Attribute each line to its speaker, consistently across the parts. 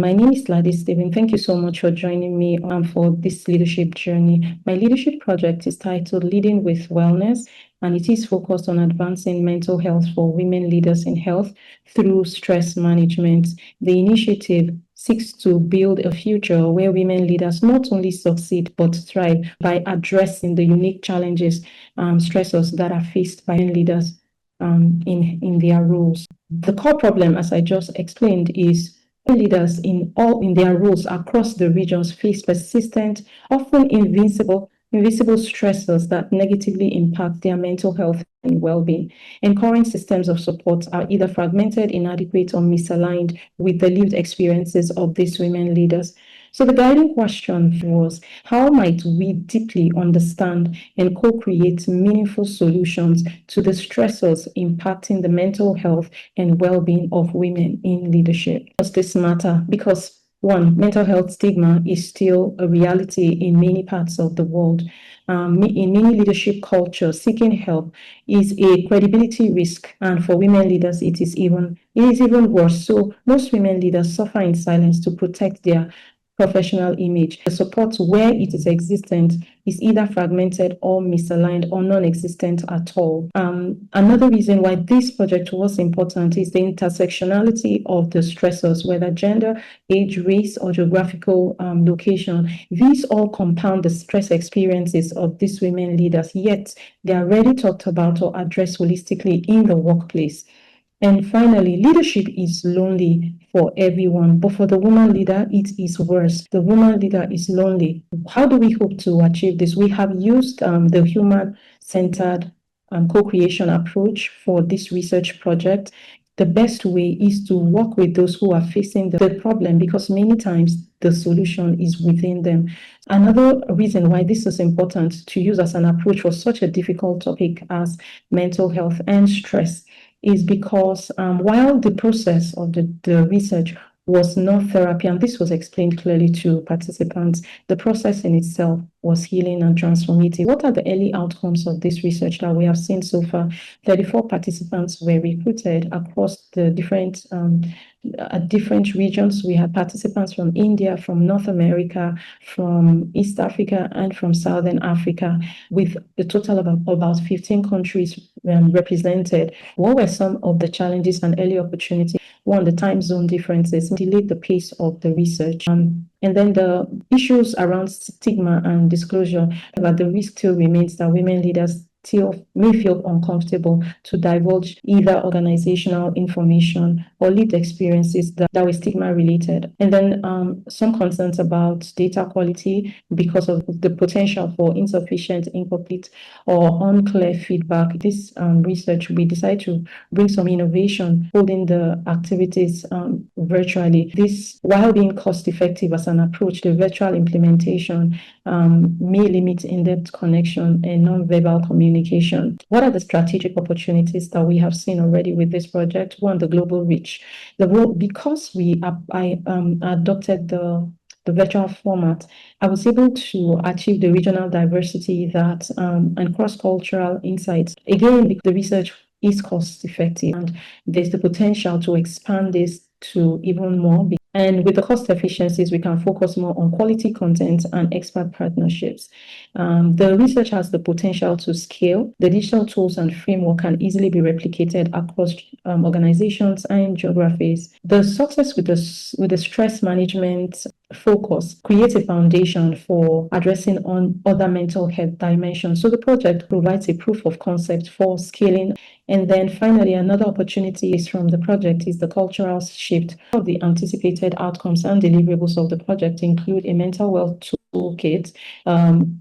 Speaker 1: My name is Gladys Stephen. Thank you so much for joining me for this leadership journey. My leadership project is titled Leading with Wellness, and it is focused on advancing mental health for women leaders in health through stress management. The initiative seeks to build a future where women leaders not only succeed but thrive by addressing the unique challenges, stressors that are faced by leaders in their roles. The core problem, as I just explained, is leaders in their roles across the regions face persistent, often invisible stressors that negatively impact their mental health and well-being. And current systems of support are either fragmented, inadequate, or misaligned with the lived experiences of these women leaders. So the guiding question was, how might we deeply understand and co-create meaningful solutions to the stressors impacting the mental health and well-being of women in leadership? Does this matter? Because one, mental health stigma is still a reality in many parts of the world. In many leadership cultures, seeking help is a credibility risk, and for women leaders, it is even worse. So most women leaders suffer in silence to protect their professional image. The support, where it is existent, is either fragmented or misaligned or non-existent at all. Another reason why this project was important is the intersectionality of the stressors, whether gender, age, race, or geographical location. These all compound the stress experiences of these women leaders, yet they are rarely talked about or addressed holistically in the workplace. And finally, leadership is lonely for everyone, but for the woman leader, it is worse. The woman leader is lonely. How do we hope to achieve this? We have used the human-centered co-creation approach for this research project. The best way is to work with those who are facing the problem, because many times the solution is within them. Another reason why this is important to use as an approach for such a difficult topic as mental health and stress is because while the process of the research was not therapy, and this was explained clearly to participants, the process in itself was healing and transformative. What are the early outcomes of this research that we have seen so far? 34 participants were recruited across the different regions. We had participants from India, from North America, from East Africa, and from Southern Africa, with a total of about 15 countries represented. What were some of the challenges and early opportunities? One, the time zone differences delayed the pace of the research. And then the issues around stigma and disclosure, but the risk still remains that women leaders still may feel uncomfortable to divulge either organizational information or lived experiences that were stigma related. And then some concerns about data quality because of the potential for insufficient, incomplete, or unclear feedback. This research, we decided to bring some innovation, holding the activities virtually. This, while being cost effective as an approach, the virtual implementation may limit in-depth connection and non-verbal communication. What are the strategic opportunities that we have seen already with this project? One, the global reach. Because I adopted the virtual format, I was able to achieve the regional diversity and cross-cultural insights. Again, the research is cost effective, and there's the potential to expand this to even more. And with the cost efficiencies, we can focus more on quality content and expert partnerships. The research has the potential to scale. The digital tools and framework can easily be replicated across organizations and geographies. The success with the stress management focus creates a foundation for addressing on other mental health dimensions. So the project provides a proof of concept for scaling. And then finally, another opportunity is from the project is the cultural shift. Of the anticipated outcomes and deliverables of the project include a mental health toolkit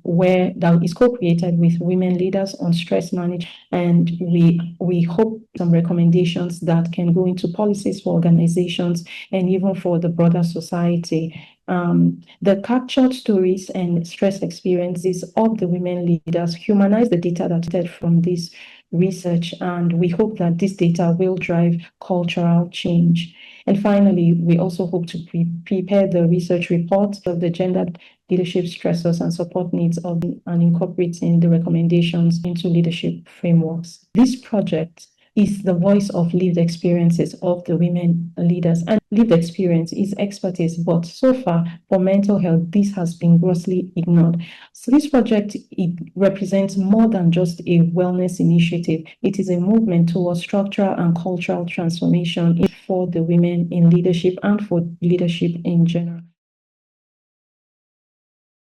Speaker 1: where that is co-created with women leaders on stress management, and we hope some recommendations that can go into policies for organizations and even for the broader society. The captured stories and stress experiences of the women leaders humanize the data that from this research, and we hope that this data will drive cultural change. And finally, we also hope to prepare the research report of the gender leadership stressors and support needs and incorporating the recommendations into leadership frameworks. This project is the voice of lived experiences of the women leaders. And lived experience is expertise, but so far for mental health, this has been grossly ignored. So this project, it represents more than just a wellness initiative. It is a movement towards structural and cultural transformation for the women in leadership and for leadership in general.